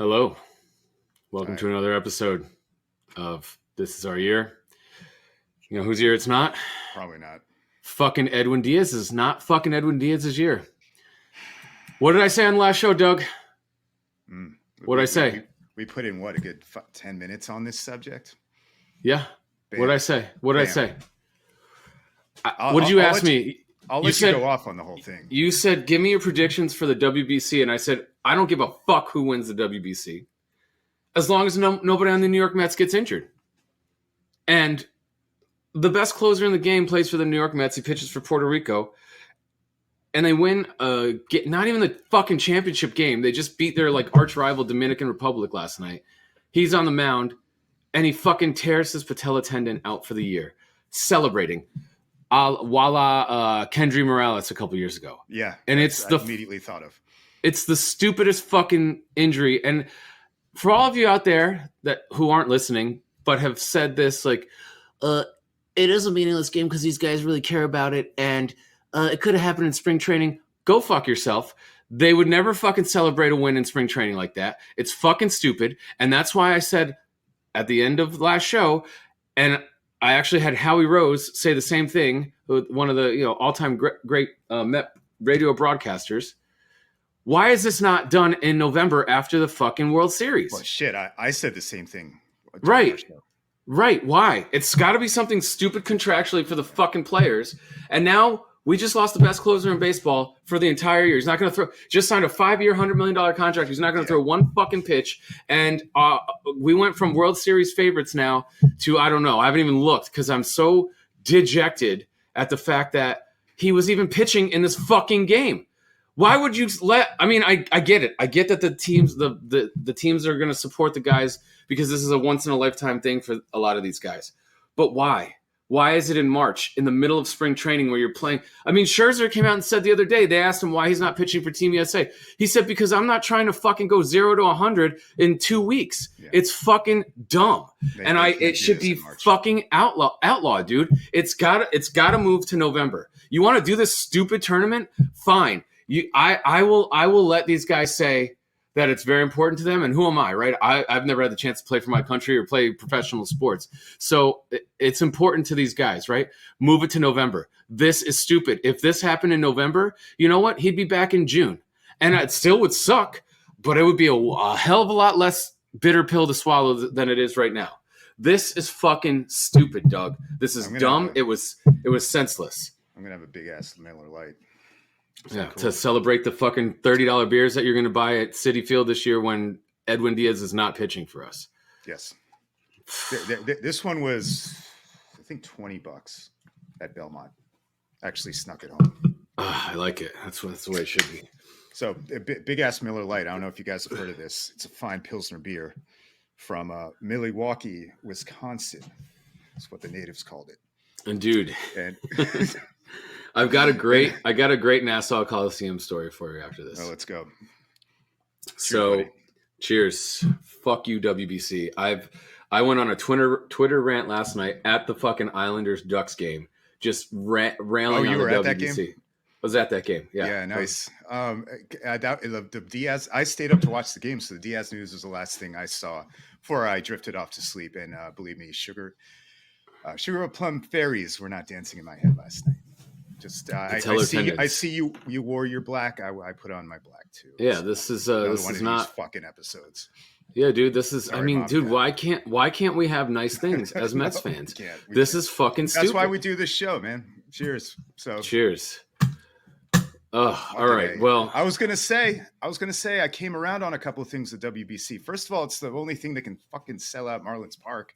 Hello. Welcome Hi. to another episode of This Is Our Year. You know whose year it's not? Probably not. Fucking Edwin Diaz is not fucking Edwin Diaz's year. What did I say on the last show, Doug? What did I say? We put in a good 10 minutes on this subject. Yeah. Bam. What did I say? What did I say? What did you ask me? I'll let you go off on the whole thing. You said, give me your predictions for the WBC. And I said, I don't give a fuck who wins the WBC. As long as nobody on the New York Mets gets injured. And the best closer in the game plays for the New York Mets. He pitches for Puerto Rico. And they win not even the fucking championship game. They just beat their arch rival Dominican Republic last night. He's on the mound, and he fucking tears his patella tendon out for the year. Celebrating. Kendry Morales a couple years ago. Yeah. And I immediately thought of. It's the stupidest fucking injury. And for all of you out there who aren't listening, but have said this, it is a meaningless game because these guys really care about it, and it could have happened in spring training. Go fuck yourself. They would never fucking celebrate a win in spring training like that. It's fucking stupid. And that's why I said at the end of the last show, and I actually had Howie Rose say the same thing, one of the all-time great Met radio broadcasters. Why is this not done in November after the fucking World Series? Well, shit, I said the same thing. Right. Right. Why? It's got to be something stupid contractually for the fucking players. And now we just lost the best closer in baseball for the entire year. He's not going to just signed a 5-year, $100 million contract. He's not going to throw one fucking pitch. And we went from World Series favorites now to, I don't know. I haven't even looked because I'm so dejected at the fact that he was even pitching in this fucking game. Why would you I get it. I get that the teams are going to support the guys because this is a once in a lifetime thing for a lot of these guys. But why? Why is it in March in the middle of spring training where you're playing? I mean, Scherzer came out and said the other day, they asked him why he's not pitching for Team USA. He said, because I'm not trying to fucking go 0 to 100 in 2 weeks. Yeah. It's fucking dumb. It should be fucking outlaw, dude. It's gotta move to November. You want to do this stupid tournament? Fine. I will let these guys say that it's very important to them, and who am I, right? I've never had the chance to play for my country or play professional sports. So it's important to these guys, right? Move it to November. This is stupid. If this happened in November, you know what? He'd be back in June. And it still would suck, but it would be a hell of a lot less bitter pill to swallow than it is right now. This is fucking stupid, Doug. This is dumb. It was senseless. I'm going to have a big-ass Miller Lite. Yeah, cool. To celebrate the fucking $30 beers that you're going to buy at Citi Field this year when Edwin Diaz is not pitching for us. Yes. This one was, I think, $20 at Belmont. Actually snuck it home. I like it. That's the way it should be. So, big-ass Miller Lite. I don't know if you guys have heard of this. It's a fine Pilsner beer from Milwaukee, Wisconsin. That's what the natives called it. And dude... I got a great Nassau Coliseum story for you after this. Oh, let's go. Cheers. Fuck you, WBC. I went on a Twitter rant last night at the fucking Islanders Ducks game, just railing on the WBC. At that game? I was at that game. Yeah. Yeah, nice. The Diaz. I stayed up to watch the game, so the Diaz news was the last thing I saw before I drifted off to sleep. And believe me, sugar plum fairies were not dancing in my head last night. Just I see you wore your black. I put on my black too. Yeah, so this is not these fucking episodes. Yeah, dude, this is. Sorry, dude, why can't we have nice things as Mets fans? This is fucking stupid. That's why we do this show, man. Cheers. Cheers. Oh, all right. Well, I was gonna say I came around on a couple of things at WBC. First of all, it's the only thing that can fucking sell out Marlins Park.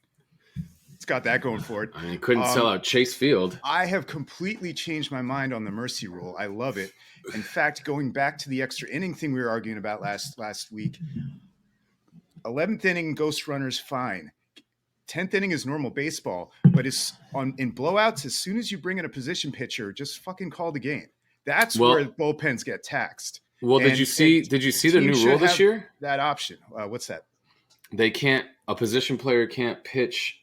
It's got that going for it. I mean, you couldn't sell out Chase Field. I have completely changed my mind on the mercy rule. I love it. In fact, going back to the extra inning thing we were arguing about last week, 11th inning ghost runners fine. 10th inning is normal baseball, but in blowouts, as soon as you bring in a position pitcher, just fucking call the game. That's where bullpens get taxed. Well, did you see the new rule this year? That option. What's that? A position player can't pitch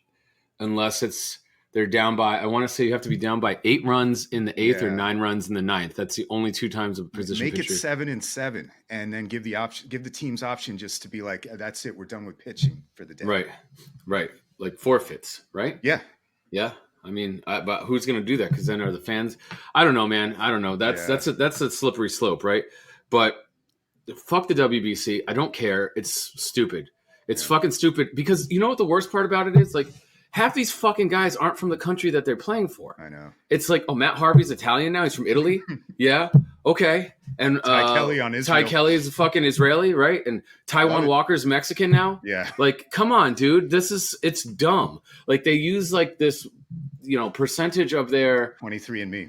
unless it's They're down by, I want to say you have to be down by 8 runs in the 8th or Yeah. 9 runs in the 9th. That's the only 2 times a position Make pitcher. it 7-7, and then give the teams option just to be like, that's it, we're done with pitching for the day. Right. Like forfeits, right? Yeah. I mean, but who's going to do that? Because then are the fans? I don't know, man. I don't know. That's a slippery slope, right? But fuck the WBC. I don't care. It's stupid. It's fucking stupid because you know what the worst part about it is? Like half these fucking guys aren't from the country that they're playing for. I know. It's like, oh, Matt Harvey's Italian now. He's from Italy. Yeah. Okay. And Ty Kelly on Israel. Ty Kelly is fucking Israeli, right? And Taiwan Walker's Mexican now. Yeah. Like, come on, dude. It's dumb. Like they use like this, percentage of their 23andMe.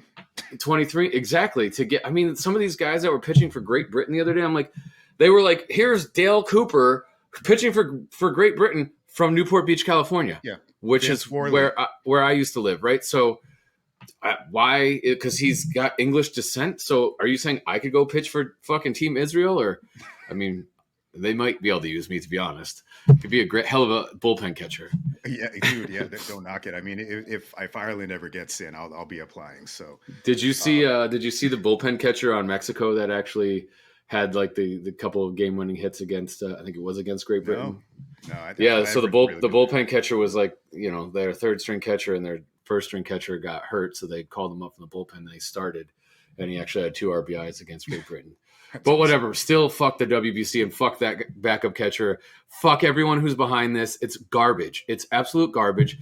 23 exactly to get. I mean, some of these guys that were pitching for Great Britain the other day, I'm like, they were like, here's Dale Cooper pitching for Great Britain from Newport Beach, California. Yeah. Which is where I used to live, right? So why? Because he's got English descent. So are you saying I could go pitch for fucking Team Israel? Or, I mean, they might be able to use me, to be honest. Could be a great hell of a bullpen catcher. Yeah, dude. Yeah, don't knock it. I mean, if Ireland ever gets in, I'll be applying. So did you see the bullpen catcher on Mexico that actually had like the couple of game-winning hits against? I think it was against Great Britain. No. So the bullpen catcher was like, their third string catcher and their first string catcher got hurt, so they called him up from the bullpen. And they started, and he actually had 2 RBIs against Great Britain. But whatever, still fuck the WBC and fuck that backup catcher. Fuck everyone who's behind this. It's garbage. It's absolute garbage.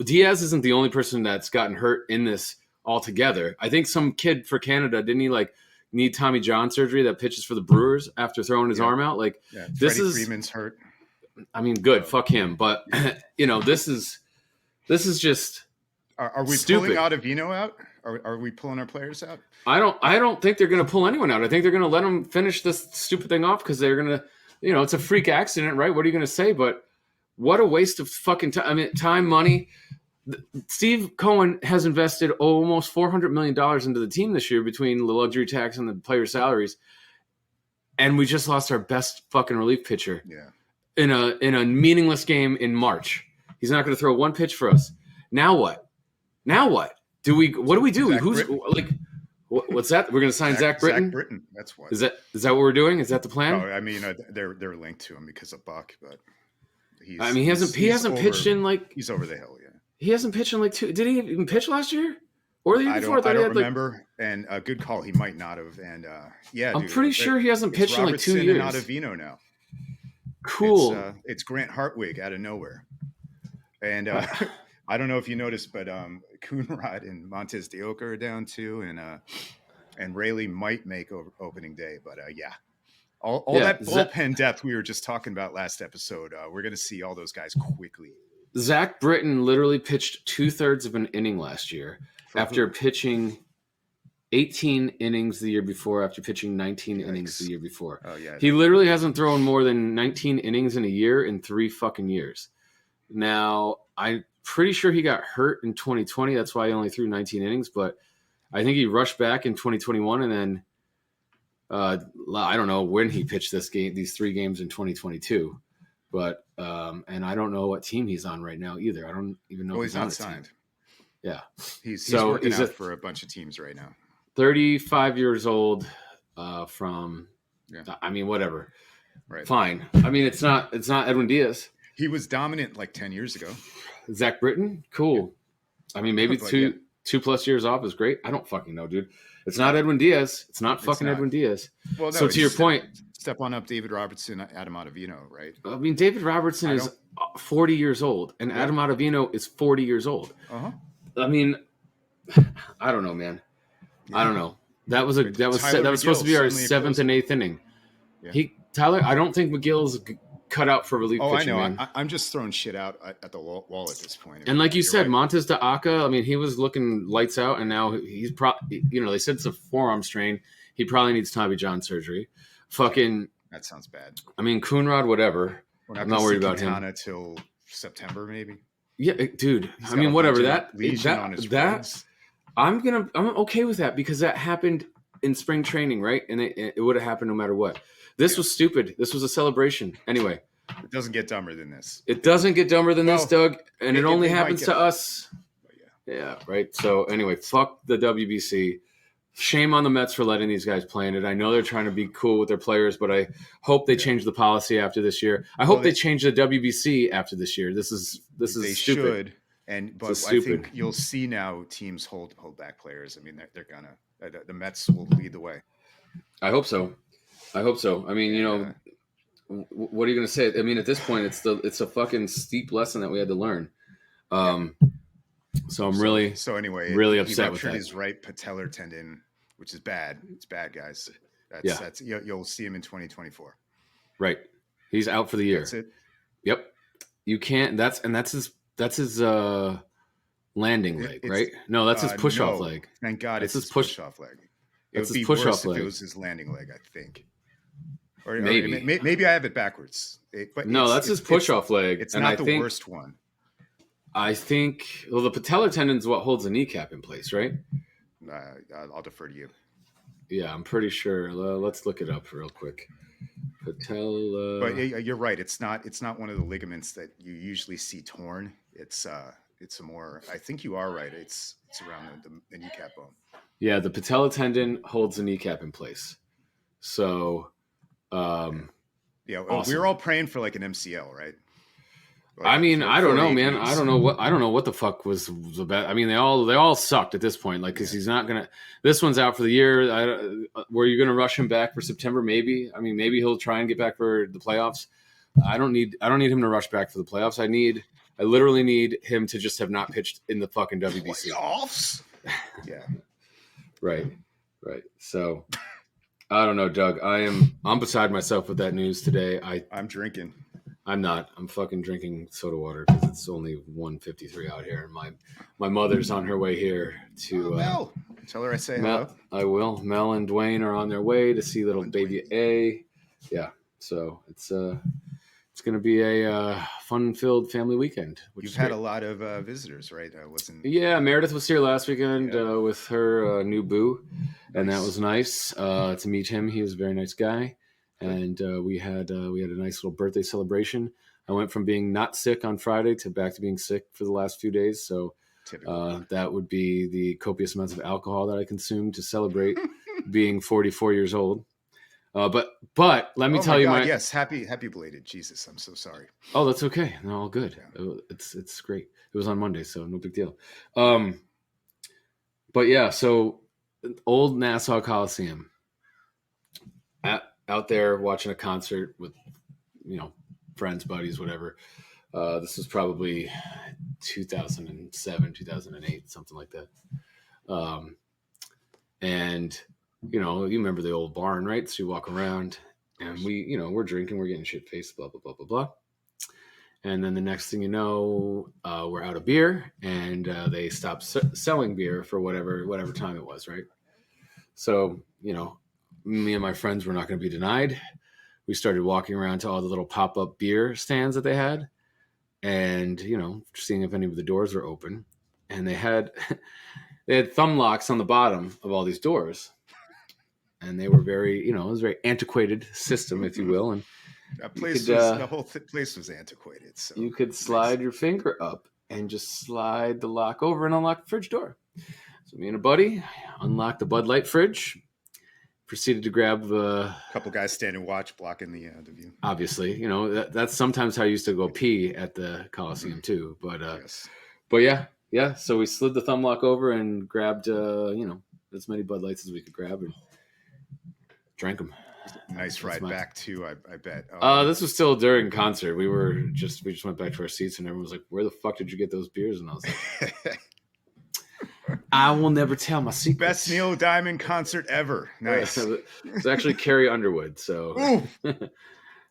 Diaz isn't the only person that's gotten hurt in this altogether. I think some kid for Canada, didn't he need Tommy John surgery that pitches for the Brewers after throwing his arm out? Like this Freddie is Freeman's hurt. I mean, good. Fuck him. But this is just Are we stupid. pulling Ottavino out? Are we pulling our players out? I don't think they're going to pull anyone out. I think they're going to let them finish this stupid thing off because they're going to, it's a freak accident, right? What are you going to say? But what a waste of fucking time. I mean, time, money. Steve Cohen has invested almost $400 million into the team this year between the luxury tax and the player salaries. And we just lost our best fucking relief pitcher in a meaningless game in March. He's not going to throw one pitch for us. Now what? What do we do? Zach Who's Britton. like, what's that? We're going to sign Zach Britton? Zach Britton. That's what. Is that what we're doing? Is that the plan? Oh, I mean, they're linked to him because of Buck, but he hasn't pitched in like, he's over the hill. Yeah. He hasn't pitched in like 2. Did he even pitch last year? Or the year before? I don't remember. And a good call. He might not have. And I'm pretty sure he hasn't pitched in like 2 years. And Ottavino now. Cool. It's Grant Hartwig out of nowhere. And I don't know if you noticed, but Coonrod and Montez de Oca are down too, and Rayleigh might make opening day. But all that bullpen depth we were just talking about last episode, we're going to see all those guys quickly. Zach Britton literally pitched 2/3 of an inning last year after pitching 18 innings the year before, after pitching 19 innings the year before. Oh, yeah. He literally hasn't thrown more than 19 innings in a year in 3 fucking years. Now, I'm pretty sure he got hurt in 2020. That's why he only threw 19 innings. But I think he rushed back in 2021, and then I don't know when he pitched these 3 games in 2022. But and I don't know what team he's on right now either. I don't even know if he's not signed. Yeah, he's working out for a bunch of teams right now. 35 years old. I mean, whatever. Right. Fine. I mean, it's not Edwin Diaz. He was dominant like 10 years ago. Zach Britton, cool. I mean, maybe 2+ years off is great. I don't fucking know, dude. It's not Edwin Diaz. It's not fucking Edwin Diaz. Well, no, so to your point, step on up David Robertson, Adam Ottavino, right? I mean, David Robertson is 40 years old, and Adam Ottavino is 40 years old. I mean, I don't know, man. I don't know. That was supposed to be our 7th and 8th inning. Yeah. Tyler, I don't think McGill's cut out for relief pitching. I know. Man. I'm just throwing shit out at the wall at this point. And like you said, right. Montez de Oca, I mean, he was looking lights out, and now he's probably, they said it's a forearm strain. He probably needs Tommy John surgery. Fucking. That sounds bad. I mean, Coonrod, whatever. I'm not worried about him. Till September, maybe. Yeah, dude. I mean, whatever. I'm okay with that because that happened in spring training, right? And it would have happened no matter what. This was stupid. This was a celebration. Anyway. It doesn't get dumber than this. It doesn't get dumber than this, Doug. And it only happens to us. Yeah, right. So anyway, fuck the WBC. Shame on the Mets for letting these guys play in it. I know they're trying to be cool with their players, but I hope they change the policy after this year. I hope they change the WBC after this year. This is they stupid. should, but I think you'll see now teams hold back players. I mean, they're gonna. The Mets will lead the way. I hope so. I mean, what are you going to say? I mean, at this point, it's a fucking steep lesson that we had to learn. So I'm really upset with that. He ruptured his right patellar tendon, which is bad. It's bad, guys. That's you'll see him in 2024. Right. He's out for the year. That's it. Yep. You can't. That's his landing leg, right? No, that's his push-off leg. Thank God it's his push-off leg. It would be worse if it was his landing leg, I think. Or maybe I have it backwards. That's his push-off leg. It's not the worst one. I think, the patellar tendon is what holds the kneecap in place, right? I'll defer to you. Yeah, I'm pretty sure. Let's look it up real quick. Patella. But you're right. It's not one of the ligaments that you usually see torn. It's a more. I think you are right. It's around the kneecap bone. Yeah, the patella tendon holds the kneecap in place. So, awesome. We're all praying for like an MCL, right? Like, I mean, I don't know, man. I don't know what the fuck was about. I mean, they all sucked at this point. Like, because he's not gonna. This one's out for the year. Were you gonna rush him back for September? Maybe. I mean, maybe he'll try and get back for the playoffs. I don't need him to rush back for the playoffs. I literally need him to just have not pitched in the fucking WBC. Playoffs? Yeah. Right. So, I don't know, Doug. I'm beside myself with that news today. I'm drinking. I'm not. I'm fucking drinking soda water because it's only 1:53 out here, and my mother's on her way here to. Mel, tell her I say hello. I will. Mel and Dwayne are on their way to see little baby A. Yeah, so it's going to be a fun-filled family weekend. You've had a lot of visitors, right? Yeah, Meredith was here last weekend with her new boo, and that was nice to meet him. He was a very nice guy. And we had a nice little birthday celebration. I went from being not sick on Friday to back to being sick for the last few days. So that would be the copious amounts of alcohol that I consumed to celebrate being 44 years old. But let me tell you, yes, happy belated. Jesus, I'm so sorry. Oh, that's okay. No, all good. Yeah. It's great. It was on Monday, so no big deal. But yeah, so old Nassau Coliseum. Out there watching a concert with, friends, buddies, whatever. This was probably 2007, 2008, something like that. And, you remember the old barn, right? So you walk around and we're drinking, we're getting shit faced, blah, blah, blah, blah, blah. And then the next thing you know, we're out of beer and they stopped selling beer for whatever time it was, right? So, me and my friends were not going to be denied. We started walking around to all the little pop-up beer stands that they had and, seeing if any of the doors were open. And they had thumb locks on the bottom of all these doors. And they were very, it was a very antiquated system, if you will. And the whole place was antiquated. So you could slide your finger up and just slide the lock over and unlock the fridge door. So me and a buddy unlocked the Bud Light fridge. Proceeded to grab a couple guys standing watch, blocking the view. Obviously, that's sometimes how I used to go pee at the Coliseum too. But but yeah. So we slid the thumb lock over and grabbed as many Bud Lights as we could grab and drank them. Nice ride back too, I bet. This was still during concert. We just went back to our seats and everyone was like, "Where the fuck did you get those beers?" And I was like. I will never tell my secrets. Best Neil Diamond concert ever. Nice. It's actually Carrie Underwood. So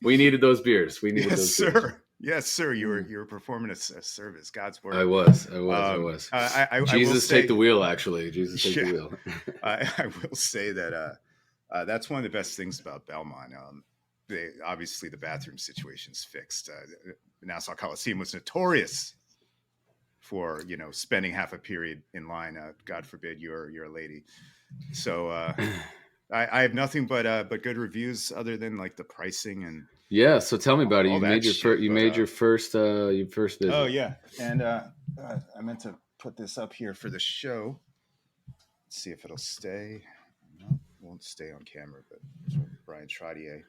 we needed those beers. Yes, sir. Yes, sir. You were performing a service. God's word. I was. Jesus, take the wheel. Actually, Jesus, take the wheel. I will say that that's one of the best things about Belmont. Obviously the bathroom situation's fixed. Nassau Coliseum was notorious for spending half a period in line. God forbid you're a lady. So I have nothing but good reviews other than like the pricing and So tell me about it. You made your first visit. Oh yeah, and I meant to put this up here for the show. Let's see if it'll stay. No, it won't stay on camera, but there's Brian Trottier.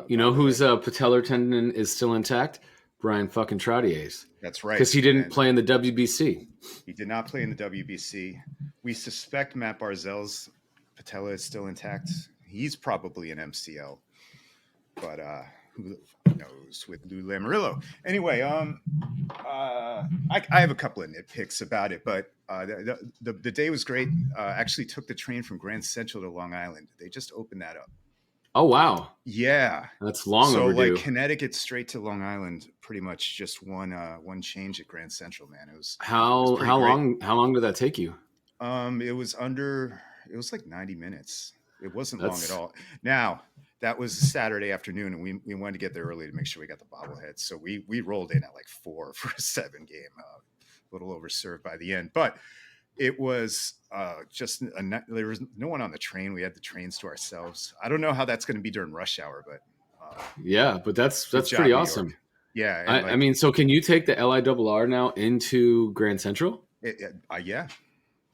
You know whose patellar tendon is still intact? Brian fucking Trottier's. That's right. Because he didn't play in the WBC. He did not play in the WBC. We suspect Matt Barzell's patella is still intact. He's probably an MCL, but who knows with Lou Lamoriello. Anyway, I have a couple of nitpicks about it, but the day was great. Actually took the train from Grand Central to Long Island. They just opened that up. Oh, wow. Yeah. That's long overdue. Like Connecticut straight to Long Island, pretty much just one change at Grand Central, man. It was how long did that take you? It was like 90 minutes. It wasn't long at all. Now, that was Saturday afternoon, and we wanted to get there early to make sure we got the bobbleheads. So we rolled in at like 4 for a 7 game, a little overserved by the end. But it was there was no one on the train. We had the trains to ourselves. I don't know how that's going to be during rush hour, but yeah, but that's pretty awesome. Yeah, I mean, so can you take the LIRR now into Grand Central? Yeah,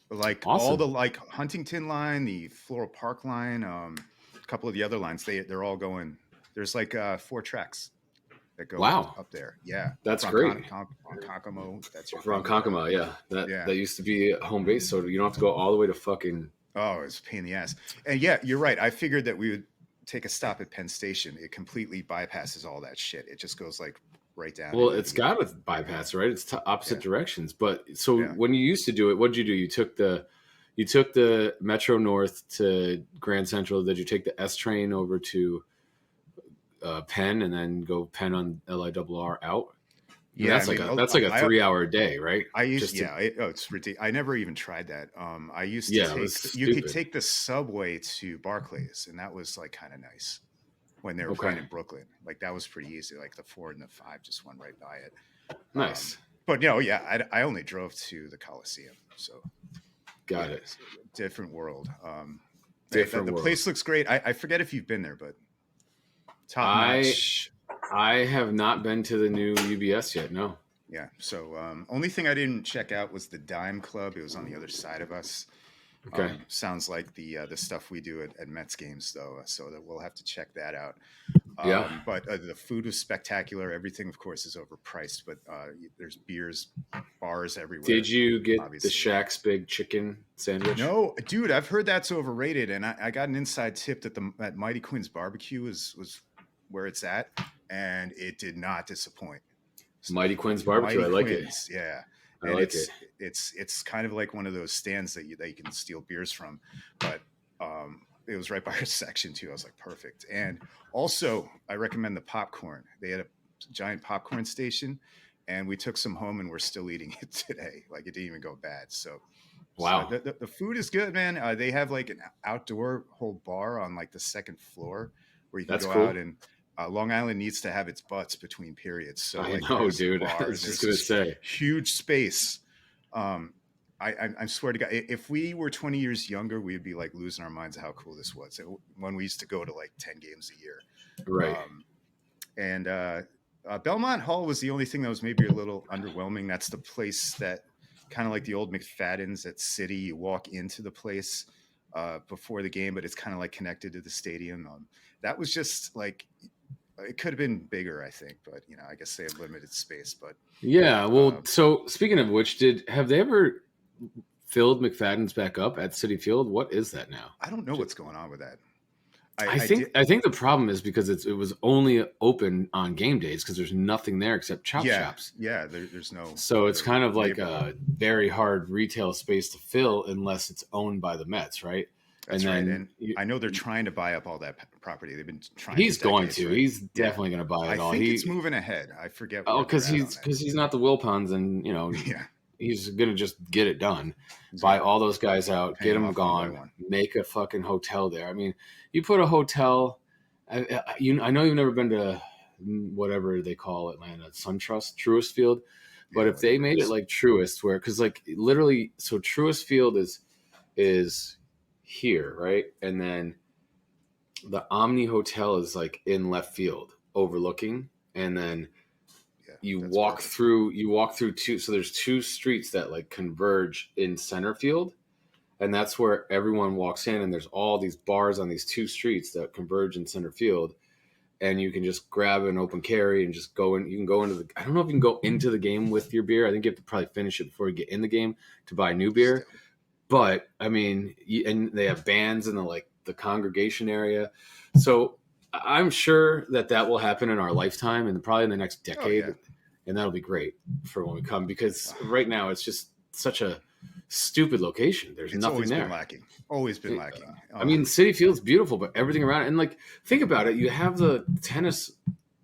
like awesome. All the like Huntington line, the Floral Park line, a couple of the other lines. They're all going. There's like 4 tracks that go up there. Yeah, that's great. Ronkonkoma, that's your Ronkonkoma, yeah. That used to be home base, so you don't have to go all the way to fucking. Oh, it's a pain in the ass. And yeah, you're right. I figured that we would take a stop at Penn Station. It completely bypasses all that shit. It just goes like right down. Well, it's got to bypass, right? It's opposite directions. But so when you used to do it, what did you do? You took the Metro North to Grand Central. Did you take the S train over to Penn and then go Penn on LIRR out? Yeah, that's like a 3-hour day, right? It's ridiculous. I never even tried that. I used to you could take the subway to Barclays, and that was like kind of nice when they were playing in Brooklyn. Like that was pretty easy. Like the 4 and the 5 just went right by it. Nice. But I only drove to the Coliseum, so got it. Different world. Different the world. place looks great. I forget if you've been there, but top notch. I have not been to the new UBS yet. No. Yeah. So only thing I didn't check out was the Dime Club. It was on the other side of us. Okay. Sounds like the stuff we do at Mets games, though. So that we'll have to check that out. But the food was spectacular. Everything, of course, is overpriced. But there's beers, bars everywhere. Did you get the Shaq's Big Chicken sandwich? No, dude. I've heard that's overrated, and I got an inside tip that Mighty Quinn's Barbecue was where it's at, and it did not disappoint. So Mighty Quinn's Barbecue, I like it. Yeah. I like it. It's kind of like one of those stands that you can steal beers from, but it was right by our section too. I was like, perfect. And also, I recommend the popcorn. They had a giant popcorn station, and we took some home, and we're still eating it today. Like it didn't even go bad. So, wow, so the food is good, man. They have like an outdoor whole bar on like the 2nd floor where you can go out and. Long Island needs to have its butts between periods. So I know, dude. Bars, I was just gonna say huge space. I swear to God, if we were 20 years younger, we'd be like losing our minds at how cool this was. When we used to go to like 10 games a year, right? And Belmont Hall was the only thing that was maybe a little underwhelming. That's the place that kind of like the old McFadden's at City. You walk into the place before the game, but it's kind of like connected to the stadium. That was just like. It could have been bigger, I think, but I guess they have limited space. But yeah, well, so speaking of which, have they ever filled McFadden's back up at Citi Field? What is that now? I don't know what's going on with that. I think the problem is because it was only open on game days because there's nothing there except chop shops. Yeah, there's no. So it's kind of like a very hard retail space to fill unless it's owned by the Mets, right? That's right. And I know they're trying to buy up all that property. They've been trying. He's going to. Right? He's definitely going to buy it all. I think it's moving ahead. I forget. Oh, because he's not the Wilpons, and he's going to just get it done. Buy all those guys out, get them gone, make a fucking hotel there. I mean, you put a hotel. I know you've never been to whatever they call Atlanta, SunTrust, Truist Field, but if they made it like Truist, where because like literally, so Truist Field is here, right? And then the Omni Hotel is like in left field overlooking, and then you That's walk perfect. through two. So there's two streets that like converge in center field, and that's where everyone walks in. And there's all these bars on these two streets that converge in center field, and you can just grab an open carry and just go in. You can go into the. I don't know if you can go into the game with your beer. I think you have to probably finish it before you get in the game to buy new beer. Still. But I mean, and they have bands in the congregation area, so I'm sure that will happen in our lifetime and probably in the next Oh yeah. decade, and that'll be great for when we come because right now it's just such a stupid location. There's It's nothing always there. been lacking. Always been lacking. I mean, City Field's beautiful, but everything around it, and like think about it, you have the tennis,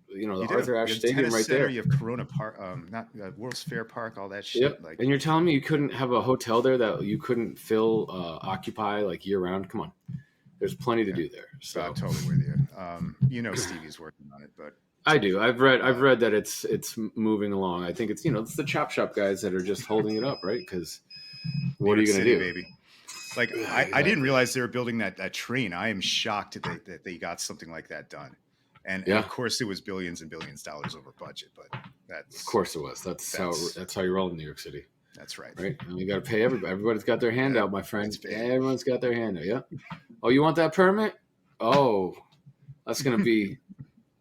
the You Arthur do. Ashe You have Stadium Tennis right Center, there. you have Corona Park, not World's Fair Park, all that shit. Yep. Like, And you're telling me you couldn't have a hotel there that you couldn't occupy like year round? Come on. There's plenty to yeah, do there. So I'm totally with you. Stevie's working on it, but I do. I've read that it's moving along. I think it's the chop shop guys that are just holding it up, right? Because what are New you York going to City, do? baby. Like I didn't realize they were building that train. I am shocked that they got something like that done. And Yeah. of course it was billions and billions of dollars over budget, but Of course it was. That's how you roll in New York City. That's right. Right? And you got to pay everybody. Everybody's got their hand out, my friend. it's big. Everyone's got their hand out. Yeah. Oh, you want that permit? Oh, that's going to be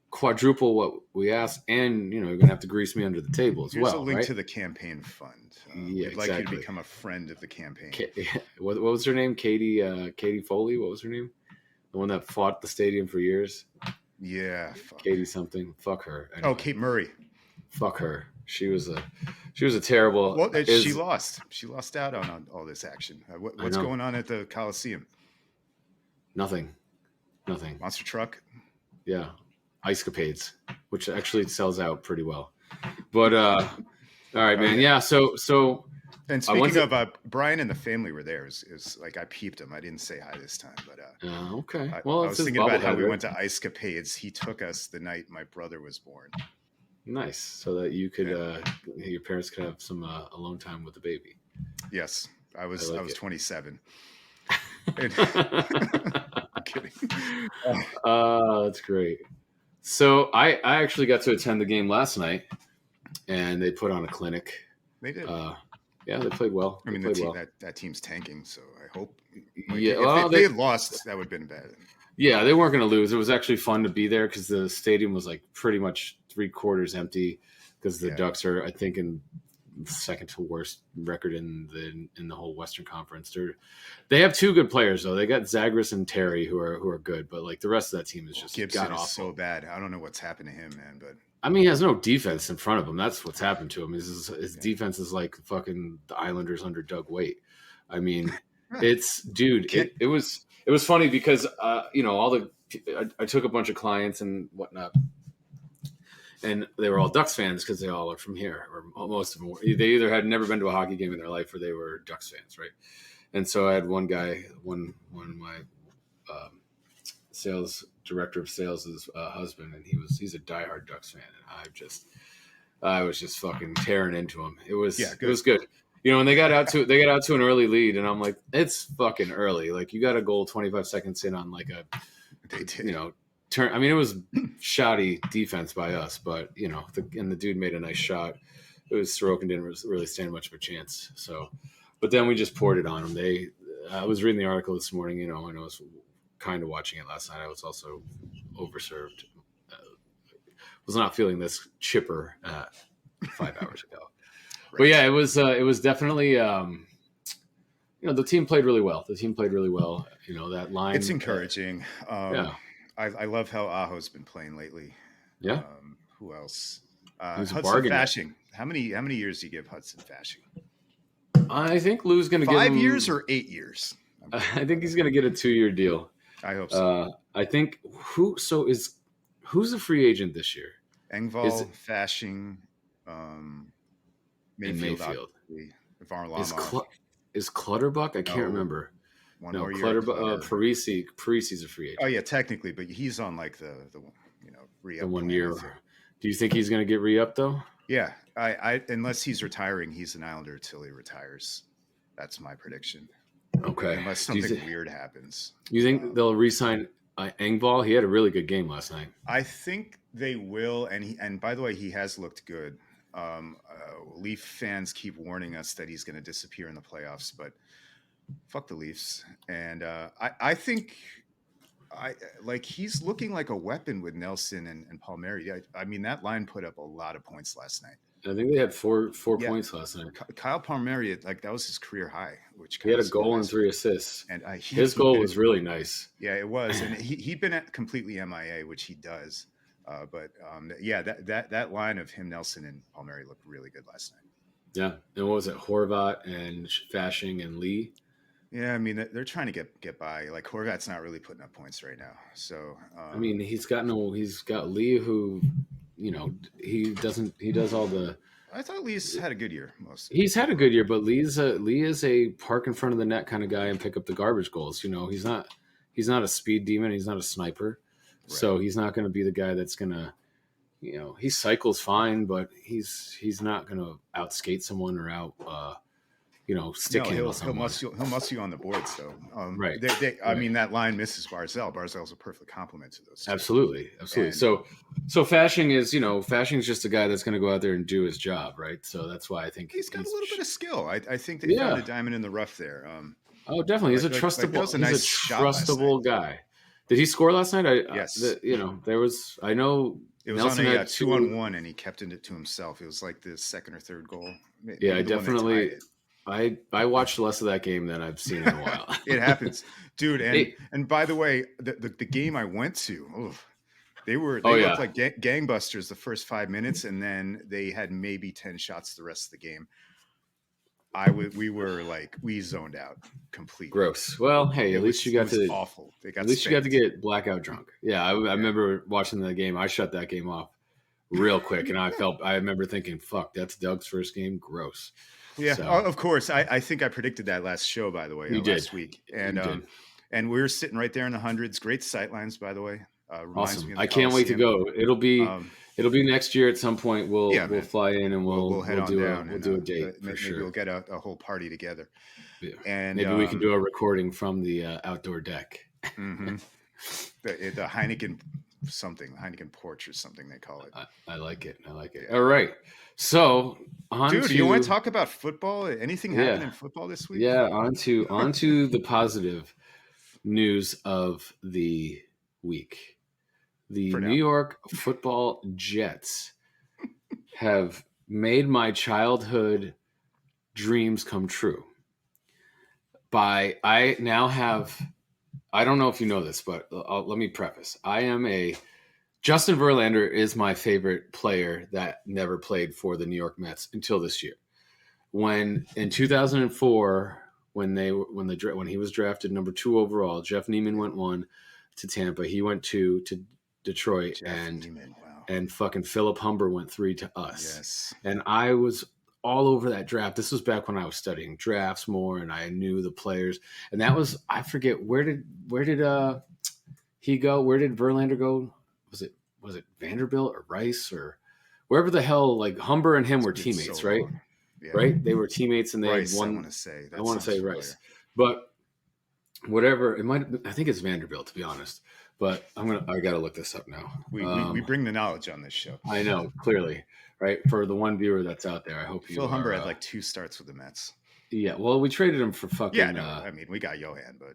quadruple what we asked, and you're going to have to grease me under the table as Here's well. a link right? to the campaign fund. Yeah, we'd like you to exactly. become a friend of the campaign. What was her name? Katie Foley. What was her name? The one that fought the stadium for years. Yeah. Katie something. Fuck her. Anyway. Oh, Kate Murray. Fuck her. She was a terrible. Well, she lost. She lost out on all this action. What's going on at the Coliseum? Nothing. Monster truck. Yeah, Ice Capades, which actually sells out pretty well. But all right, man. Yeah. So. And speaking of Brian and the family were there. It was like I peeped him. I didn't say hi this time, but okay. I Well, was thinking about how we went to Ice Capades. He took us the night my brother was born. Nice, so that you could your parents could have some alone time with the baby. Yes, I was 27. I'm kidding. That's great. So I actually got to attend the game last night, and they put on a clinic. They did. Yeah, they played well. I mean, that team's tanking, so I hope. If they had lost, that would have been bad. Yeah, they weren't going to lose. It was actually fun to be there because the stadium was like pretty much 3/4 empty because the Ducks are, I think, in second to worst record in the whole Western Conference. They have two good players though. They got Zagreus and Terry who are good, but like the rest of that team is just Gibson is so bad. I don't know what's happened to him, man. But I mean, he has no defense in front of him. That's what's happened to him. His defense is like fucking the Islanders under Doug Weight. I mean, it's dude. It was funny because I took a bunch of clients and whatnot, and they were all Ducks fans because they all are from here, or most of them were. They either had never been to a hockey game in their life, or they were Ducks fans, right? And so I had one guy, one of my sales director of sales' husband, and he's a diehard Ducks fan, and I was just fucking tearing into him. It was good. And they got out to an early lead, and I'm like, it's fucking early. Like you got a goal 25 seconds in on like a turn. I mean, it was shoddy defense by us, but the dude made a nice shot. It was Sorokin didn't really stand much of a chance. So, but then we just poured it on them. I was reading the article this morning, and I was kind of watching it last night. I was also overserved. Was not feeling this chipper 5 hours ago. Right. But yeah, it was definitely the team played really well. That line. It's encouraging. I love how Aho's been playing lately. Yeah. Who else? Hudson Fasching. How many years do you give Hudson Fasching? I think Lou's going to give him 5 years or 8 years. I think he's going to get a 2-year deal. I hope so. I think who's a free agent this year? Engvall, Fasching, Mayfield. Is Clutterbuck? I can't remember. Clutterbuck. Parisi's a free agent. Oh yeah, technically, but he's on like the re-up. The 1 year. Do you think he's going to get re-up though? Yeah, I unless he's retiring, he's an Islander until he retires. That's my prediction. Okay. Unless something weird happens. You think they'll re-sign Engvall? He had a really good game last night. I think they will, and by the way, he has looked good. Leaf fans keep warning us that he's going to disappear in the playoffs, but fuck the Leafs. And I think I like he's looking like a weapon with Nelson and Palmieri. I mean, that line put up a lot of points last night. I think they had four Yeah, points last night. Kyle Palmieri, like that was his career high, which He kind had of a goal and surprised me. 3 assists. And His goal was really nice. Yeah, it was, and he'd been at completely MIA, which he does. But yeah, that line of him, Nelson, and Palmieri looked really good last night. Yeah, and what was it? Horvat and Fashing and Lee. Yeah, I mean they're trying to get by. Like Horvat's not really putting up points right now. So I mean, he's got Lee who, he does all the. I thought Lee's had a good year. He's had a good year, but Lee is a park in front of the net kind of guy and pick up the garbage goals. He's not a speed demon. He's not a sniper, right. So he's not going to be the guy that's going to, he cycles fine, but he's not going to outskate someone or out. Stick handle someone. He'll muscle you on the boards, though. Right. I mean, that line misses Barzell. Barzell's a perfect complement to those two. Absolutely. And, so Fashing is just a guy that's going to go out there and do his job, right? So that's why I think he's got a little bit of skill. I think they found a diamond in the rough there. Oh, definitely. He's a trustable guy. Did he score last night? Yes. There was. I know. It was Nelson on a 2-on-1, and he kept it to himself. It was like the second or third goal. Maybe I definitely. I watched less of that game than I've seen in a while. It happens, dude. And by the way, the game I went to, they looked like gangbusters the first 5 minutes, and then they had maybe 10 shots the rest of the game. We zoned out completely. Gross. Well, hey, at least you got to awful. At least you got to get blackout drunk. Yeah, I remember watching the game. I shut that game off real quick, and I remember thinking, "Fuck, that's Doug's first game. Gross." Yeah, so, of course. I think I predicted that last show, by the way, last week, and we were sitting right there in the hundreds. Great sight lines, by the way. Awesome! I can't wait to go. It'll be next year at some point. We'll fly in and we'll do a date for sure. Maybe we'll get a whole party together. Yeah. And maybe we can do a recording from the outdoor deck. Mm-hmm. the Heineken porch or something they call it. I like it. All right. So, do you want to talk about football? Anything happened in football this week? Yeah, on to the positive news of the week. The New York Football Jets have made my childhood dreams come true. I don't know if you know this, but let me preface. Justin Verlander is my favorite player that never played for the New York Mets until this year. When in 2004, when he was drafted number 2 overall, Jeff Neiman went 1 to Tampa. He went 2 to Detroit, and fucking Philip Humber went 3 to us. Yes. And I was all over that draft. This was back when I was studying drafts more, and I knew the players. And that was, I forget, where did he go? Where did Verlander go? Was it Vanderbilt or Rice or wherever the hell? Like Humber and him were teammates, right? Yeah. Right? They were teammates, and they Rice, had one. I want to say Rice, but whatever it might. I think it's Vanderbilt, to be honest. But I got to look this up now. We bring the knowledge on this show. I know, clearly, right? For the one viewer that's out there, I hope Phil Humber had like 2 starts with the Mets. Yeah, well, we traded him for fucking. Yeah, no, I mean we got Johan, but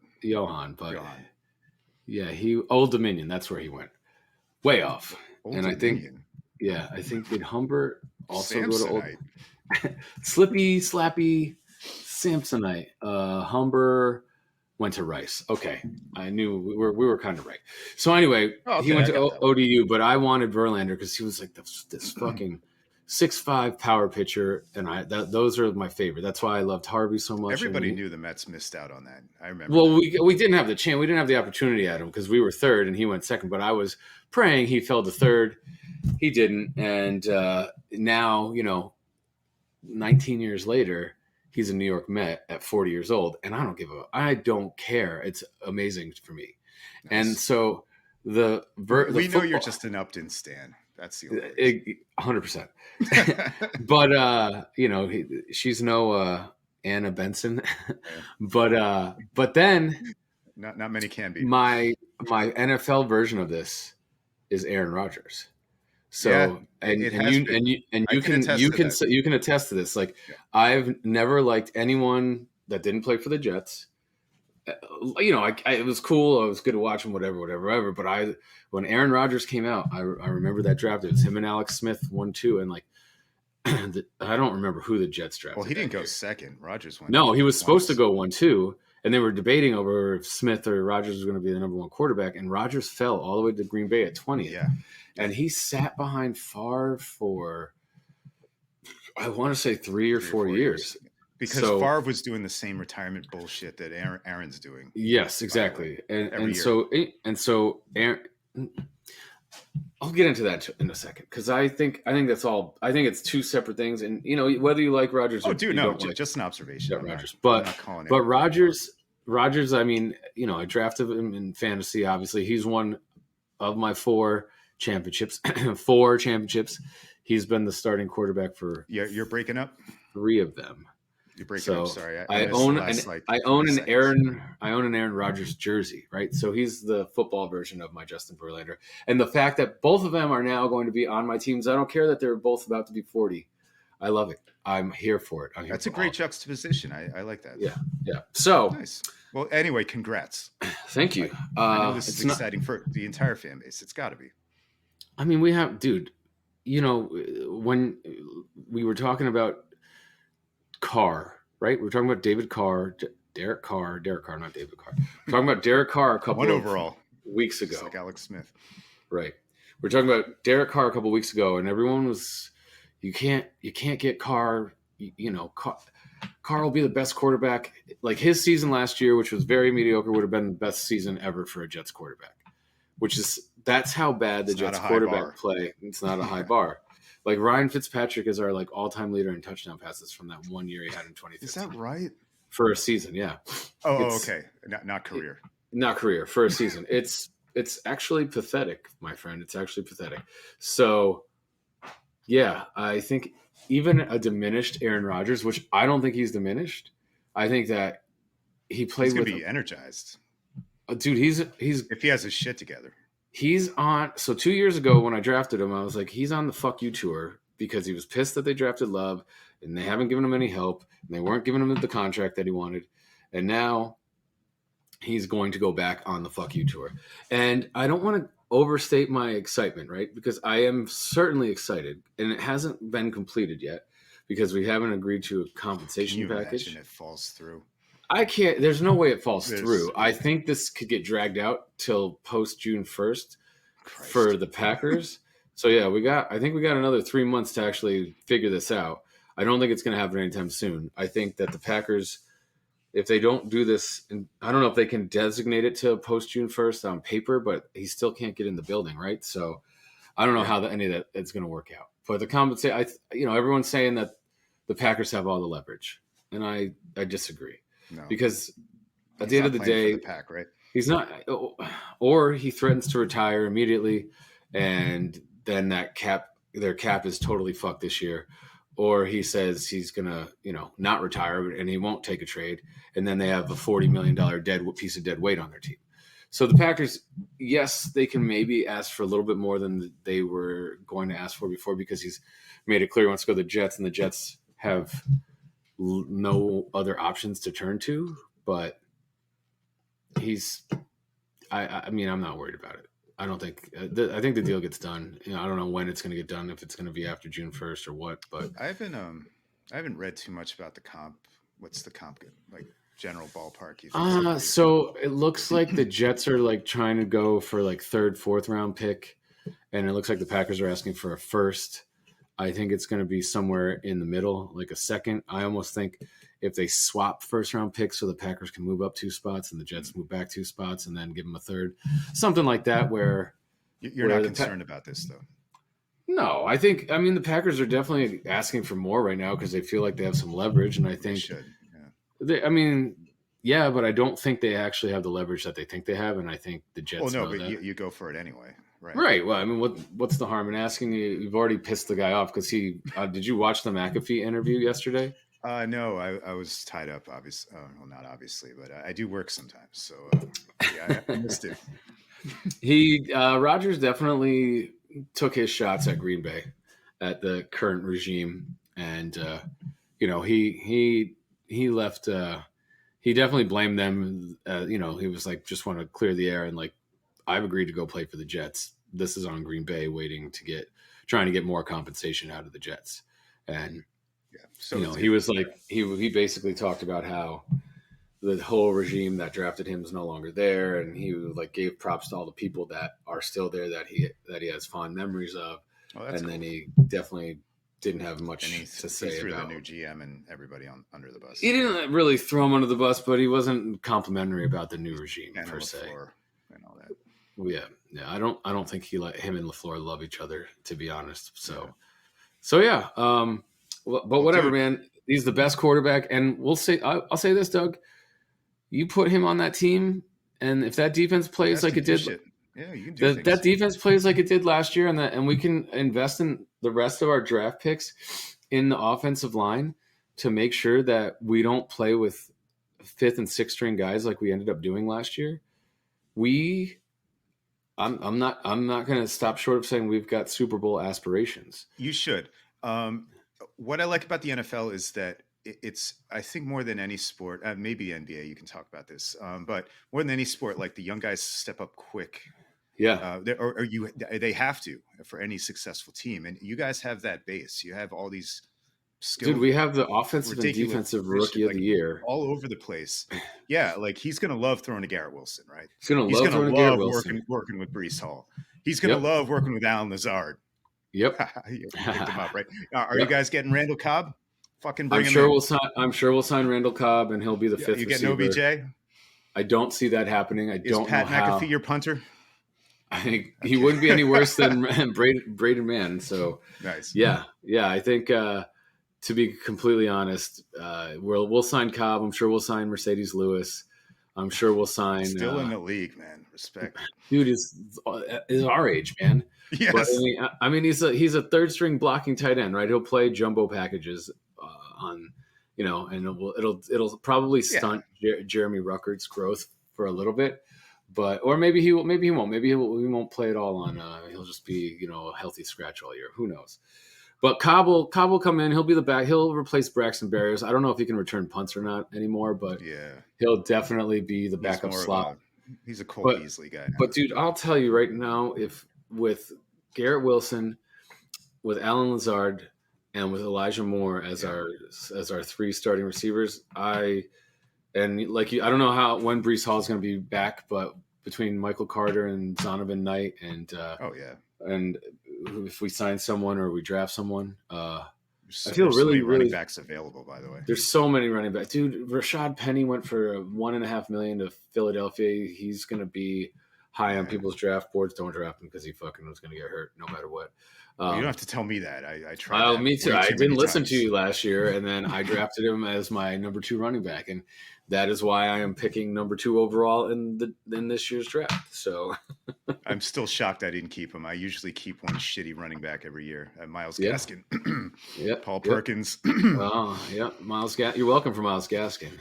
yeah, Old Dominion. That's where he went. Way off. Old and Dominion. I think did Humber also Samsonite. go to Old Slippy Slappy Samsonite. Humber went to Rice. Okay, I knew we were kind of right. So anyway, he went to ODU, but I wanted Verlander because he was like this fucking 6'5" power pitcher, and those are my favorite. That's why I loved Harvey so much. Everybody knew the Mets missed out on that. I remember. Well, we didn't have the chance. We didn't have the opportunity at him because we were third and he went second. But I was praying he fell to third. He didn't, and now 19 years later, he's a New York Met at 40 years old, and I don't care. It's amazing for me. Nice. And so we know you're just an Upton stan. That's the 100%. But she's no Anna Benson. But then not many can be. My NFL version of this is Aaron Rodgers. So it has been. I can attest to that. you can attest to this. Like Yeah. I've never liked anyone that didn't play for the Jets. You know, it was cool. It was good to watch him, whatever. But when Aaron Rodgers came out, I remember that draft. It was him and Alex Smith 1-2, and like I don't remember who the Jets drafted. Well, he didn't that go year. second. Rodgers went. No, he was supposed to go 1-2, and they were debating over if Smith or Rodgers was going to be the number one quarterback. And Rodgers fell all the way to Green Bay at 20th. Yeah. And he sat behind Favre for, I want to say 3 or 4 years. Because Favre was doing the same retirement bullshit that Aaron's doing. Yes, exactly. And so Aaron, I'll get into that in a second because I think that's all. I think it's two separate things, and you know whether you like Rodgers. Just an observation. Rodgers, but Rodgers. I mean, you know, I drafted him in fantasy. Obviously, he's one of my 4 championships. 4 championships. He's been the starting quarterback for. Yeah, you're breaking up. 3 of them. You're breaking up. Sorry, I own an Aaron Rodgers jersey, right? So he's the football version of my Justin Verlander. And the fact that both of them are now going to be on my teams, I don't care that they're both about to be 40. I love it. I'm here for it. That's a great juxtaposition. I like that. Yeah. So nice. Well, anyway, congrats. Thank you. I know this is exciting for the entire fan base. It's got to be. I mean, we have, dude. You know, when we were talking about Carr, right? We're talking about Derek Carr, not David Carr. We're talking about Derek Carr a couple of weeks ago. Like Alex Smith. Right. We're talking about Derek Carr a couple of weeks ago, and everyone was, you can't get Carr, you know, Carr will be the best quarterback. Like his season last year, which was very mediocre, would have been the best season ever for a Jets quarterback, that's how bad the Jets quarterback play. It's not a high bar. Like Ryan Fitzpatrick is our like all-time leader in touchdown passes from that one year he had in 2015. Is that right? For a season, yeah. Oh, okay. Not career. Not career, for a season. It's actually pathetic, my friend. It's actually pathetic. So, yeah, I think even a diminished Aaron Rodgers, which I don't think he's diminished. I think that he played with. He's gonna be energized, dude. He's if he has his shit together. He's on. So 2 years ago when I drafted him, I was like, he's on the fuck you tour because he was pissed that they drafted Love and they haven't given him any help and they weren't giving him the contract that he wanted. And now he's going to go back on the fuck you tour. And I don't want to overstate my excitement, right? Because I am certainly excited and it hasn't been completed yet because we haven't agreed to a compensation package. Imagine it falls through. I can't. There's no way it falls through. I think this could get dragged out till post June 1st for the Packers. So yeah, I think we got another 3 months to actually figure this out. I don't think it's going to happen anytime soon. I think that the Packers, if they don't do this, and I don't know if they can designate it to post June 1st on paper, but he still can't get in the building, right? So I don't know how any of that is going to work out. But the compensation, everyone's saying that the Packers have all the leverage, and I disagree. No, because at the end of the day, the pack, right? He's not, or he threatens to retire immediately, and then their cap is totally fucked this year, or he says he's gonna, not retire and he won't take a trade, and then they have a $40 million piece of dead weight on their team. So the Packers, yes, they can maybe ask for a little bit more than they were going to ask for before because he's made it clear he wants to go to the Jets, and the Jets have no other options to turn to, but I'm not worried about it. I don't think I think the deal gets done. I don't know when it's going to get done, if it's going to be after June 1st or what, but I haven't read too much about the comp. What's the comp like general ballpark? You think so it looks like the Jets are like trying to go for like 3rd, 4th round pick, and it looks like the Packers are asking for a 1st. I think it's going to be somewhere in the middle, like a 2nd. I almost think if they swap 1st-round picks so the Packers can move up 2 spots and the Jets move back 2 spots and then give them a 3rd, something like that where you're not concerned about this, though. No, the Packers are definitely asking for more right now because they feel like they have some leverage, and I think they should. Yeah. But I don't think they actually have the leverage that they think they have, and I think the Jets. Well, no, but you go for it anyway. Right. Well, what's the harm in asking? You've already pissed the guy off because he. Did you watch the McAfee interview yesterday? No, I was tied up. Obviously, well, not obviously, but I do work sometimes, so I missed it. Rodgers definitely took his shots at Green Bay, at the current regime, and he left. He definitely blamed them. He was like, just want to clear the air, and like, I've agreed to go play for the Jets. This is on Green Bay, trying to get more compensation out of the Jets, and So he was like, he basically talked about how the whole regime that drafted him is no longer there, and he like gave props to all the people that are still there that he has fond memories of, and cool. then he definitely didn't have much to say threw about the new GM and everybody under the bus. He didn't really throw him under the bus, but he wasn't complimentary about the new regime per se. And all that. Well, yeah. I don't think him and LaFleur love each other, to be honest. So yeah. But whatever, dude, man. He's the best quarterback, and we'll say. I'll say this, Doug. You put him on that team, and if that defense plays like it did, you can do that defense plays like it did last year, and we can invest in the rest of our draft picks in the offensive line to make sure that we don't play with 5th and 6th string guys like we ended up doing last year. I'm not going to stop short of saying we've got Super Bowl aspirations. You should. What I like about the NFL is that it's, I think, more than any sport, maybe NBA, you can talk about this, but more than any sport, like the young guys step up quick. Yeah. They have to for any successful team. And you guys have that base. You have all these skilled. Dude, we have the offensive and defensive rookie of the year all over the place. Yeah. Like he's going to love throwing to Garrett Wilson, right? He's going to love working with Breece Hall. He's going to love working with Alan Lazard. Yep. You picked him up, right? Are you guys getting Randall Cobb? Fucking bring I'm sure we'll sign Randall Cobb, and he'll be the 5th receiver. You getting OBJ? I don't see that happening. Is Pat McAfee your punter? I think he wouldn't be any worse than Braden Mann. So nice. Yeah. I think to be completely honest, we'll sign Cobb. I'm sure we'll sign Mercedes Lewis. I'm sure we'll sign. Still in the league, man. Respect. Dude is our age, man. Yes. But, I mean, he's a 3rd string blocking tight end, right? He'll play jumbo packages on, and it'll probably stunt Jeremy Ruckert's growth for a little bit. Or maybe he won't. Maybe he won't play it all on. He'll just be a healthy scratch all year. Who knows? But Cobb will come in. He'll be the back. He'll replace Braxton Berrios. I don't know if he can return punts or not anymore, but he'll definitely be the backup slot. He's a Cole Beasley guy now. But dude, I'll tell you right now, if with Garrett Wilson, with Alan Lazard, and with Elijah Moore as our 3 starting receivers, I don't know when Breece Hall is going to be back, but between Michael Carter and Zonovan Knight and and if we sign someone or we draft someone, I feel really running backs available. By the way, there's so many running backs, dude. Rashad Penny went for $1.5 million to Philadelphia. He's going to be high on people's draft boards. Don't draft him because he fucking was going to get hurt no matter what. You don't have to tell me that. I tried. Me too. I didn't listen to you last year, and then I drafted him as my number 2 running back, and that is why I am picking number 2 overall in this year's draft. So I'm still shocked I didn't keep him. I usually keep one shitty running back every year. Myles Gaskin. Paul Perkins. Myles Gaskin. You're welcome for Myles Gaskin.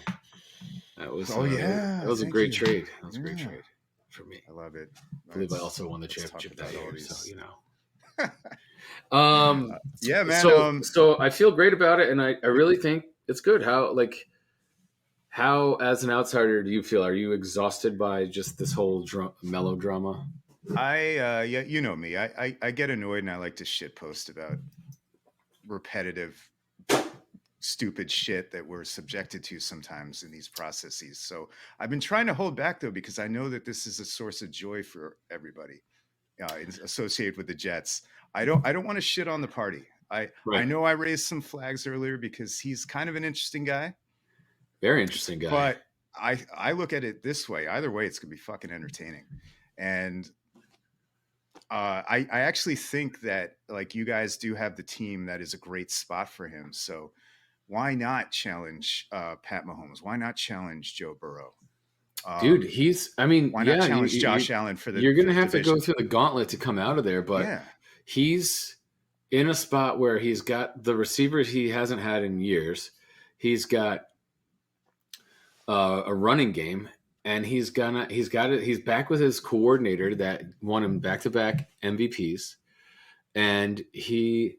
That was that was a great trade. That was a great trade for me. I love it. I believe I also won the championship that year. So man. So I feel great about it, and I really think it's good. How as an outsider do you feel? Are you exhausted by just this whole melodrama? You know me. I get annoyed, and I like to shitpost about repetitive, stupid shit that we're subjected to sometimes in these processes. So I've been trying to hold back though, because I know that this is a source of joy for everybody associated with the Jets. I don't want to shit on the party. I know I raised some flags earlier because he's kind of an interesting guy. Very interesting guy. But I look at it this way. Either way, it's going to be fucking entertaining. And I actually think that like you guys do have the team that is a great spot for him. So why not challenge Pat Mahomes? Why not challenge Joe Burrow? Dude, why not challenge Josh Allen for the You're going to have to go through the gauntlet to come out of there, but he's in a spot where he's got the receivers he hasn't had in years. He's got a running game, and he's back with his coordinator that won him back-to-back MVPs. and That's a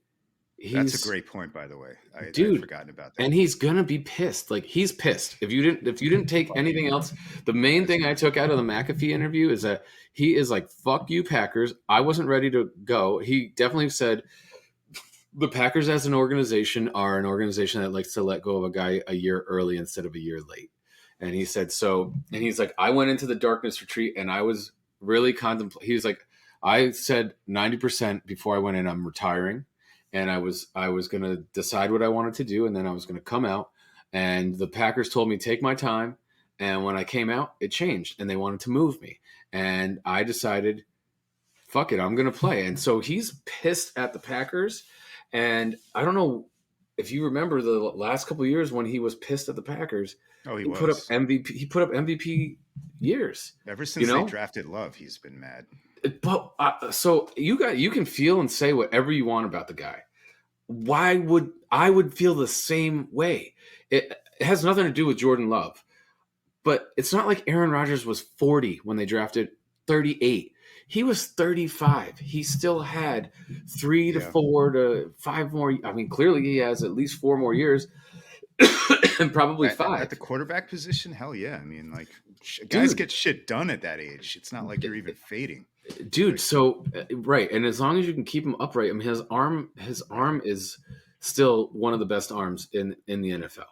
he's great point, by the way. I'd dude, forgotten about that. and he's gonna be pissed. Like he's pissed. If you didn't take anything else, the main thing I took out of the McAfee interview is that he is like, "Fuck you, Packers. I wasn't ready to go." He definitely said the Packers as an organization are an organization that likes to let go of a guy a year early instead of a year late. And he said so. And he's like, I went into the darkness retreat and I was really contemplating. He was like, I said 90% before I went in, I'm retiring, and I was going to decide what I wanted to do, and then I was going to come out. And the Packers told me take my time. And when I came out, it changed, and they wanted to move me. And I decided, fuck it, I'm going to play. And so he's pissed at the Packers. And I don't know if you remember the last couple of years when he was pissed at the Packers. Oh, he Put up was. MVP. He put up MVP years. Ever since they drafted Love, he's been mad. But so you can feel and say whatever you want about the guy. Why would I would feel the same way? It has nothing to do with Jordan Love, but it's not like Aaron Rodgers was 40 when they drafted 38. He was 35. He still had 3 to 4 to 5 more. I mean, clearly he has at least 4 more years, and probably 5 at the quarterback position. Hell yeah! I mean, like guys get shit done at that age. It's not like you're even fading, dude. So right, and as long as you can keep him upright, I mean, his arm is still one of the best arms in the NFL.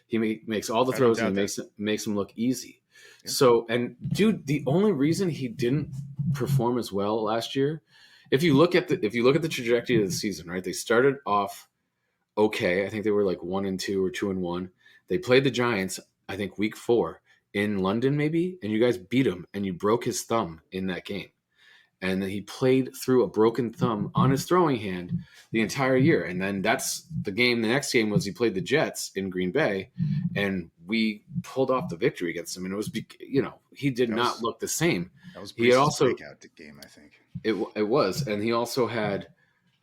He makes all the throws and he makes him look easy. Yeah. So, and dude, the only reason he didn't perform as well last year, if you look at the trajectory of the season, right? They started off okay. I think they were like 1-2 or 2-1. They played the Giants, I think week 4 in London maybe, and you guys beat him, and you broke his thumb in that game. And then he played through a broken thumb on his throwing hand the entire year. And then that's the game. The next game was he played the Jets in Green Bay, and we pulled off the victory against him. And it was, he did not look the same. That was Brees's breakout game, I think. It was. And he also had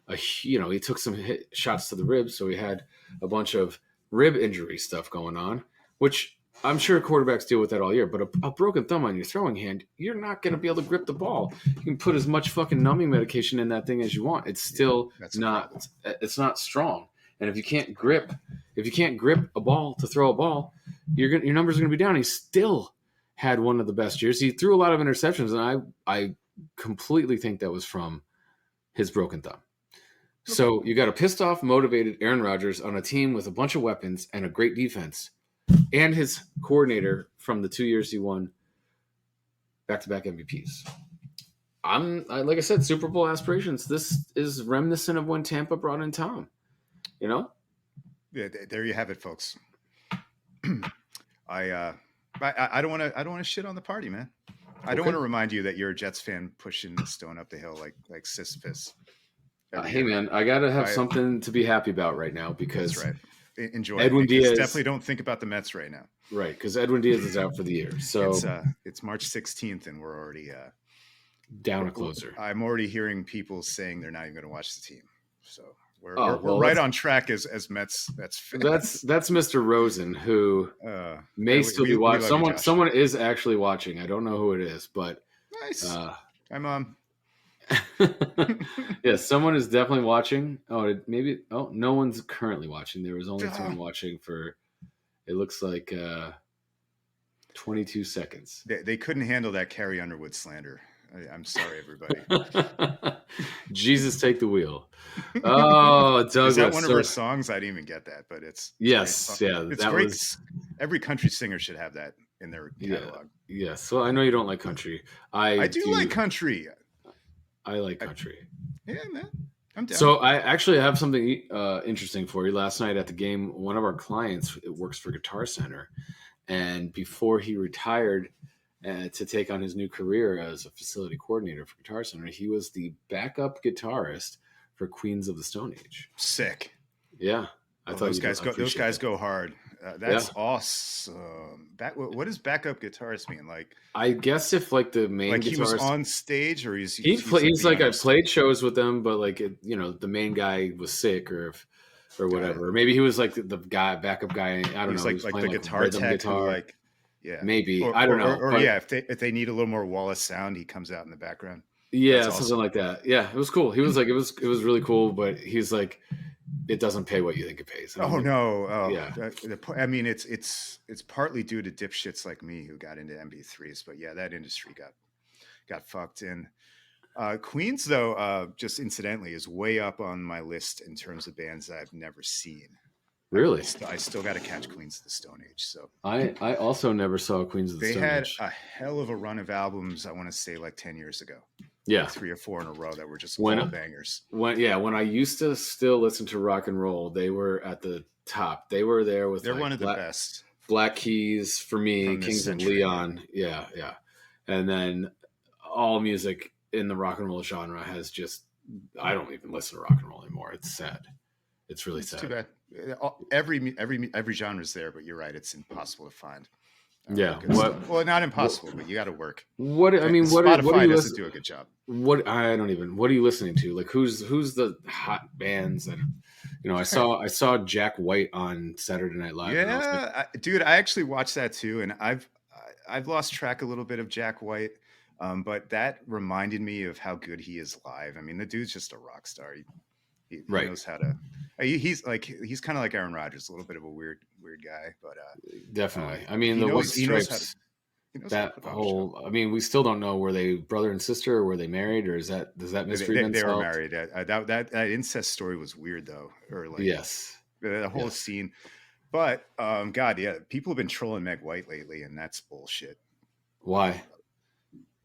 he took some shots to the ribs. So he had a bunch of rib injury stuff going on, which I'm sure quarterbacks deal with that all year, but a broken thumb on your throwing hand, you're not going to be able to grip the ball. You can put as much fucking numbing medication in that thing as you want. It's still it's not strong. And if you can't grip a ball to throw a ball, your numbers are going to be down. He still had one of the best years. He threw a lot of interceptions, and I completely think that was from his broken thumb. So you got a pissed off, motivated Aaron Rodgers on a team with a bunch of weapons and a great defense, and his coordinator from the 2 years he won back-to-back MVPs. Like I said, Super Bowl aspirations. This is reminiscent of when Tampa brought in Tom. Yeah, there you have it, folks. I don't want to shit on the party, man. I don't want to remind you that you're a Jets fan pushing the stone up the hill like Sisyphus. Hey, man, I gotta have something to be happy about right now because that's right. Enjoy Edwin Diaz. Definitely don't think about the Mets right now. Right, because Edwin Diaz is out for the year. So it's March 16th, and we're already down a closer. I'm already hearing people saying they're not even going to watch the team. So we're right on track as Mets fans. That's Mr. Rosen, who may still be watching. Someone is actually watching. I don't know who it is, but nice. Hi, Mom. Yeah, someone is definitely watching. No one's currently watching. There was only someone watching for, it looks like 22 seconds. They couldn't handle that Carrie Underwood slander. I'm sorry, everybody. Jesus, take the wheel. Oh, Douglas. Is that one of her songs? I didn't even get that, but it's yes, yeah, it's great. Every country singer should have that in their catalog. Yes. Well, I know you don't like country. I do like country. I like country. Yeah, man. I'm down. So I actually have something interesting for you. Last night at the game, one of our clients works for Guitar Center, and before he retired to take on his new career as a facility coordinator for Guitar Center, he was the backup guitarist for Queens of the Stone Age. Sick. Yeah, I thought those guys go hard. That's awesome. What does backup guitarist mean? Like, I guess if like the main guitarist, he was on stage, or he's like I played shows with them, but like the main guy was sick or whatever. Or maybe he was like the backup guy. I don't know. Like the guitar tech, maybe I don't know. Or if they need a little more Wallace sound, he comes out in the background. Yeah, That's something awesome. like that. Yeah, it was cool. He was like, it was really cool, but he's like, it doesn't pay what you think it pays. And I'm Oh like, no! Oh, yeah, I mean, it's partly due to dipshits like me who got into MP3s, but yeah, that industry got fucked in. Queens, though, just incidentally, is way up on my list in terms of bands that I've never seen. really. I still got to catch Queens of the Stone Age. So I also never saw Queens of the they Stone had Age. a hell of a run of albums. I want to say like 10 years ago, like Yeah, 3 or 4 in a row that were just all when bangers. when I used to still listen to rock and roll, they were at the top. They were there with They're one like of the best Black Keys for me, from this Kings of century. Yeah. Leon. Yeah, yeah. And then all music in the rock and roll genre has just, I don't even listen to rock and roll anymore. It's sad. It's really It's too sad. bad. Every genre is there, but you're right. It's impossible to find Yeah. good stuff. Well, not What impossible, but you got to work. what I mean, what are Spotify you doesn't listening, do a good job. what I don't even, what are you listening to? Like who's the hot bands that, I saw Jack White on Saturday Night Live and I was like, Yeah, dude, I actually watched that too, and I've lost track a little bit of Jack White, but that reminded me of how good he is live. I mean, the dude's just a rock star. He right. knows how to. He's kind of like Aaron Rodgers, a little bit of a weird guy, but Definitely. I mean, he the White knows he knows how to Stripes, he knows how to that put on a show. whole, I mean, we still don't know, were they brother and sister or were they married, or does that mystery been They were solved? married. That incest story was weird though, or like Yes. the whole Yes. scene. But God, yeah, people have been trolling Meg White lately, and that's bullshit. Why?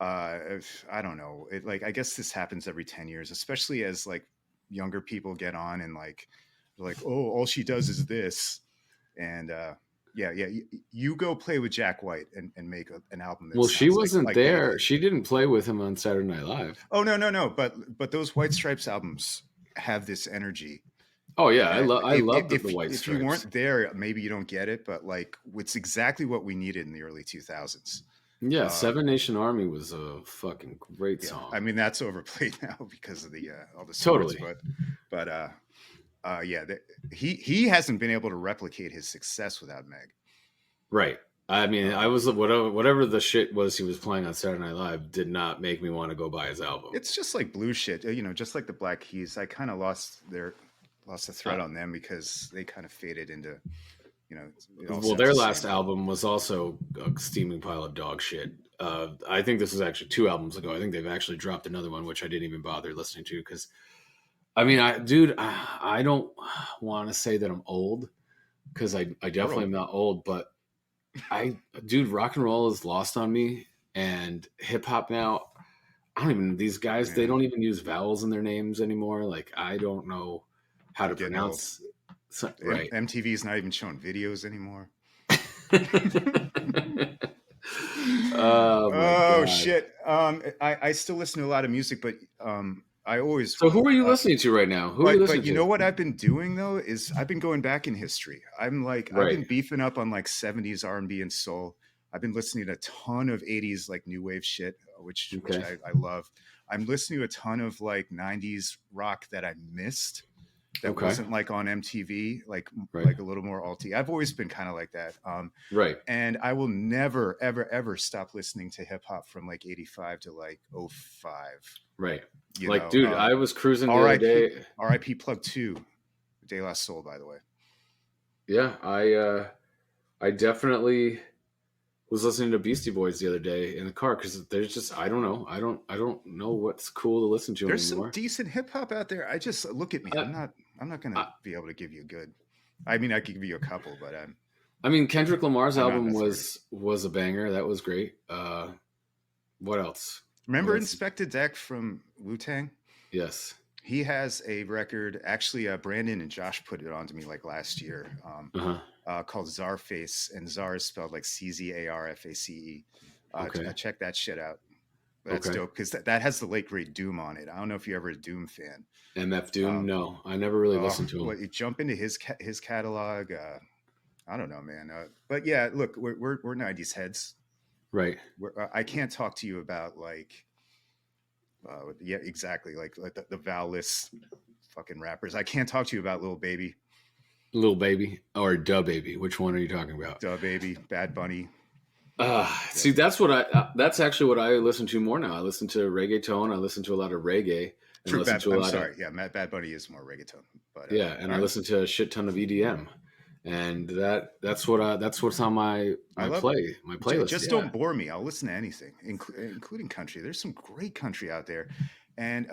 I don't know. Like I guess this happens every 10 years, especially as like younger people get on and like they're like, oh, all she does is this, and yeah, you go play with Jack White and make an album that Well, she sounds like wasn't there. Baby. She didn't play with him on Saturday Night Live. Oh no, but those White Stripes albums have this energy Oh yeah, that I love the White if you Stripes. weren't there, maybe you don't get it, but like it's exactly what we needed in the early 2000s. Yeah, Um, Seven Nation Army was a fucking great yeah, song. I mean that's overplayed now because of the all the swords, Totally. but yeah, he hasn't been able to replicate his success without Meg. Right. I mean, I Um, was whatever the shit was he was playing on Saturday Night Live did not make me want to go buy his album. it's just like blue shit, just like the Black Keys. I kind of lost the thread Uh, on them because they kind of faded into, it all well, sounds their the last same. album was also a steaming pile of dog shit. I think this was actually 2 albums ago. I think they've actually dropped another one, which I didn't even bother listening to because, I mean, I don't want to say that I'm old because I You're definitely old. am not old, but dude, rock and roll is lost on me, and hip hop now. I don't even, these guys, they Yeah, don't even use vowels in their names anymore. Like I don't know how you're to getting old. pronounce. Right. MTV is not even showing videos anymore. Oh my Oh god. shit. I still listen to a lot of music, but I always So who are you listening to right now? Who are you but listening you know to? what I've been doing though is I've been going back in history. I've Right. been beefing up on like 70s R&B and soul. I've been listening to a ton of 80s like new wave shit, which Okay. I love. I'm listening to a ton of like 90s rock that I missed that Okay. wasn't like on MTV, Right. like a little more alty. I've always been kind of like that. Right. And I will never, ever, ever stop listening to hip hop from like 85 to like '05. Right. You Like, know, dude, I was cruising the other R.I.P. day. R.I.P. Plug 2, De La Soul, by the way. Yeah, I definitely was listening to Beastie Boys the other day in the car because there's just, I don't know what's cool to listen to There's some anymore. decent hip hop out there. I just look at me. I, I'm not gonna I, be able to give you a good. I mean, I could give you a couple, but I mean, Kendrick Lamar's I'm not in album authority. was a banger. That was great. What else? What Remember else? Inspector Deck from Wu Tang? Yes. He has a record. Actually, Brandon and Josh put it on to me like last year. Uh-huh. Called Czarface, and Czar is spelled like Czarface. Okay. Check that shit out. That's Okay. dope because that has the late great Doom on it. I don't know if you're ever a Doom fan. MF Doom? Um, No, I never really listened to him. you jump into his catalog. I don't know, man. But yeah, look, we're 90s heads. Right. I can't talk to you about like, yeah, exactly, like the vowelless fucking rappers. I can't talk to you about Lil Baby, Little Baby or Da Baby. Which one are you talking about? Duh Baby, Bad Bunny. See, that's what that's actually what I listen to more now. I listen to reggaeton. I listen to a lot of reggae, and True, listen bad. to a I'm lot of sorry. Yeah, Bad Bunny is more reggaeton, but yeah, and all I right. listen to a shit ton of EDM, and that's what's on I love it. my playlist. Just Yeah, don't bore me. I'll listen to anything, including country. There's some great country out there, and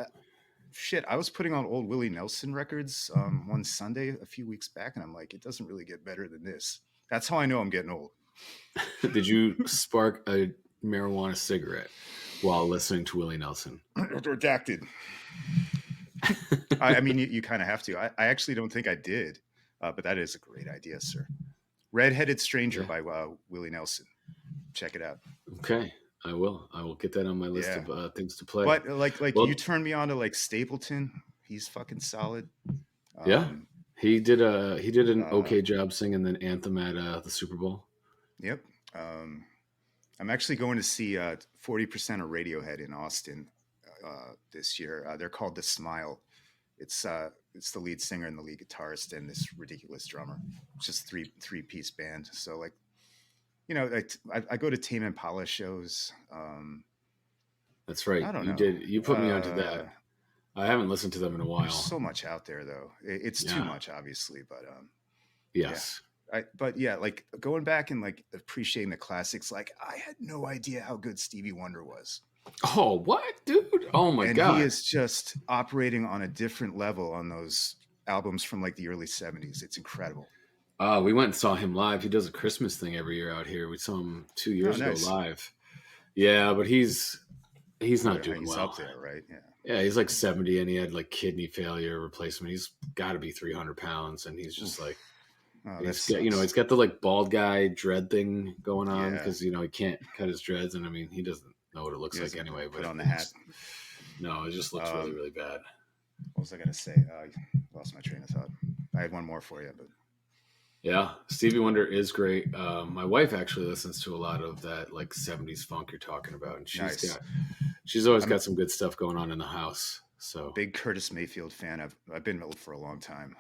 shit, I was putting on old Willie Nelson records one Sunday a few weeks back, and I'm like, it doesn't really get better than this. That's how I know I'm getting old. did you spark a marijuana cigarette while listening to Willie Nelson? Redacted. I mean, you kind of have to. I actually don't think I did, but that is a great idea, sir. Redheaded Stranger Yeah. by Willie Nelson. Check it out. Okay, I will. I will get that on my list Yeah. of things to play. But like you Well, turned me on to like Stapleton. He's fucking solid. yeah, Um, he did an uh, okay job singing the anthem at the Super Bowl. yep. Um, I'm actually going to see 40% of Radiohead in Austin this year. They're called The Smile. It's the lead singer and the lead guitarist and this ridiculous drummer. It's just three-piece band. So like, I go to Tame Impala shows. That's right. I don't You know. did. You put me onto that. I haven't listened to them in a There's while. so much out there, though. It's too Yeah. much, obviously, but yeah. Yes. But yeah, like going back and like appreciating the classics. Like I had no idea how good Stevie Wonder was, Oh, what, dude? Oh my and he god. is just operating on a different level on those albums from like the early '70s. It's incredible. We went and saw him live. He does a Christmas thing every year out here. We saw him 2 years Oh, ago nice. live. Yeah, but he's not doing He's well. up there, right? Yeah. Yeah, he's like 70 and he had like kidney failure replacement. He's got to be 300 pounds, and he's just Oof. like Oh, that he's got sucks. he's got the like bald guy dread thing going on Yeah. because he can't cut his dreads, and I mean he doesn't know what it looks He like doesn't anyway. put But on the hat. no, it just looks really Um, really bad. what was I gonna say? I lost my train of thought. I had one more for you, but Yeah, Stevie Wonder is great. My wife actually listens to a lot of that like 70s funk you're talking about, and nice. she's always I'm a got some good stuff going on in the house. So big Curtis Mayfield fan. I've been for a long time.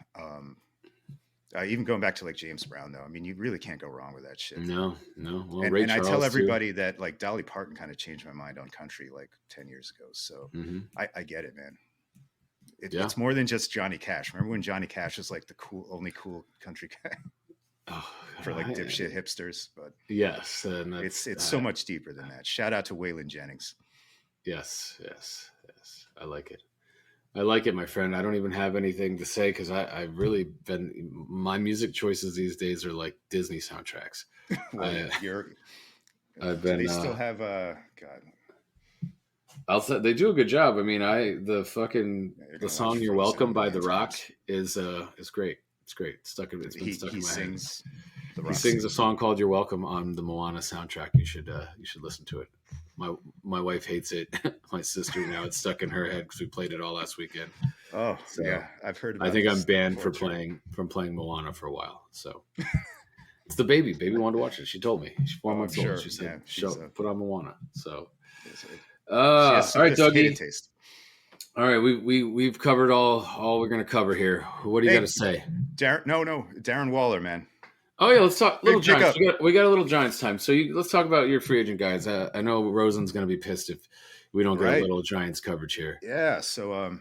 Even going back to like James Brown, though. I mean, you really can't go wrong with that shit. no. Well, And Ray and I tell Charles too. everybody that like Dolly Parton kind of changed my mind on country like 10 years ago. So Hmm. I get it, man. Yeah. It's more than just Johnny Cash. Remember when Johnny Cash was like the only cool country guy Oh, for like dipshit hipsters? But yes, and that's it's so much deeper than that. Shout out to Waylon Jennings. yes. I like it, my friend. I don't even have anything to say because I've really been my music choices these days are like Disney soundtracks. Well, I, you're. I've Do been. they still have God? I'll say they do a good job. I mean, the You're the gonna watch song "You're Frozen a Welcome" by million The Rock times. is great. It's great. It's been stuck He in my head. sings the He rock sings a sings. song called "You're Welcome" on the Moana soundtrack. You should listen to it. My wife hates it. My sister now it's stuck in her head because we played it all last weekend. Oh So yeah, I've heard I about think I'm this banned before for too. playing Moana for a while. So it's the baby. Baby wanted to watch it. She told me she's 4 months I'm old. sure. She said, Yeah, she's "Show put on Moana." So she has all right, sophisticated Dougie. taste. All right, we've covered all we're gonna cover here. What do you got to Hey, say? Darren Waller, man, Oh yeah, let's talk little big Giants. pickup. We got a little Giants time. So let's talk about your free agent guys. I know Rosen's gonna be pissed if we don't get a Right? little Giants coverage here. Yeah. So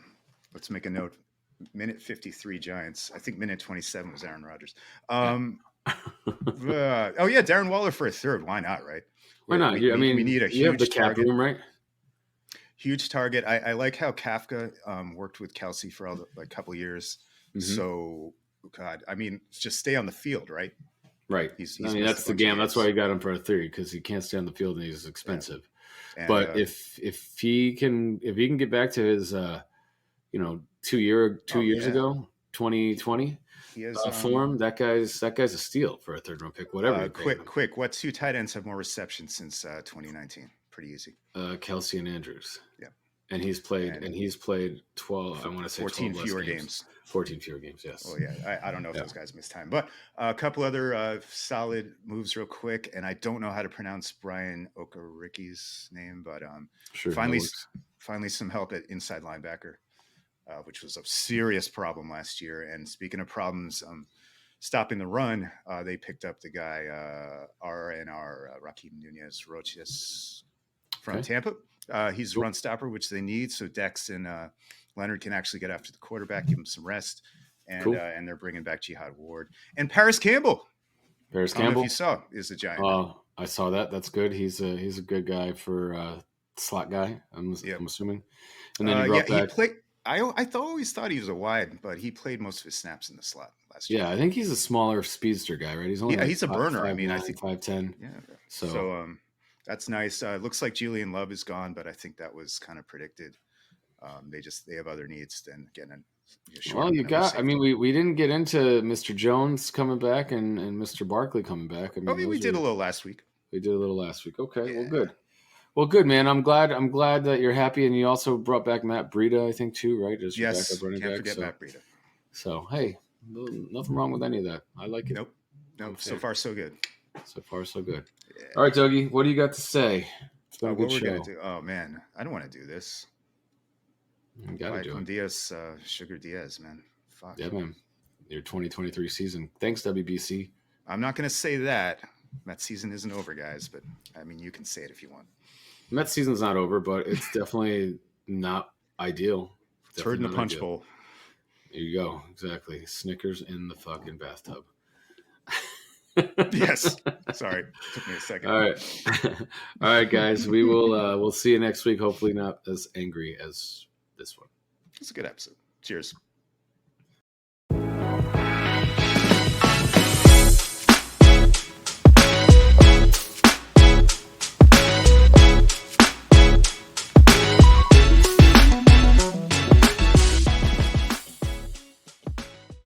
let's make a note. Minute 53 Giants. I think minute 27 was Aaron Rodgers. Oh yeah, Darren Waller for a third. Why not? Right? Why not? I We mean, need a you have the huge cap target. room, right? Huge target. I like how Kafka worked with Kelsey for a couple years. Mm-hmm. So, God, I mean, just stay on the field, right? Right. He's I mean, that's the game. That's why you got him for a third because he can't stay on the field and he's expensive. Yeah. But if he can get back to his 2 years ago 2020 he has form, that guy's a steal for a third round pick. Whatever. Quick. What two tight ends have more receptions since 2019? Pretty easy. Kelsey and Andrews. Yeah. And he's played 12. I want to say 14 fewer games. 14 fewer games. Yes. Well, yeah. I don't know if those guys missed time, but a couple other solid moves, real quick. And I don't know how to pronounce Brian Okariki's name, but sure. Finally, some help at inside linebacker, which was a serious problem last year. And speaking of problems, stopping the run, they picked up the guy R&R Raheem Nunez Roches from Okay. Tampa. He's a Cool. run stopper, which they need. So Dex and Leonard can actually get after the quarterback, give him some rest, and Cool. and they're bringing back Jihad Ward and Paris Campbell. Paris I don't know if Campbell. you saw, is a Giant. I saw that. That's good. He's a good guy for slot guy. I'm assuming. And then you brought He back. played. Always thought he was a wide, but he played most of his snaps in the slot last year. Yeah, I think he's a smaller speedster guy, right? He's only he's a burner. I mean, I think 5'10". Yeah. So that's nice. It looks like Julian Love is gone, but I think that was kind of predicted. They have other needs than getting well, you got. I mean, we didn't get into Mr. Jones coming back and Mr. Barkley coming back. I mean, we did a little last week. We did a little last week. Okay, well, good. Well, good, man. I'm glad that you're happy, and you also brought back Matt Breida, I think, too, right? As your yes, backup running can't back. forget Matt Breida. So, hey, nothing wrong with any of that. I like it. Nope. So far, so good. So far, so good. Yeah. All right, Dougie, what do you got to say? It's been a good show. Do? Oh man, I don't want to do this. You got to do it. Diaz, Sugar Diaz, man. Fuck. Yeah, man. Your 2023 season. Thanks, WBC. I'm not going to say that. That season isn't over, guys, but I mean, you can say it if you want. Mets season's not over, but it's definitely not ideal. Turd in the punch bowl. There you go. Exactly. Snickers in the fucking bathtub. Yes. Sorry. Took me a second. All right. All right, guys. We will we'll see you next week. Hopefully not as angry as this one. It's a good episode. Cheers.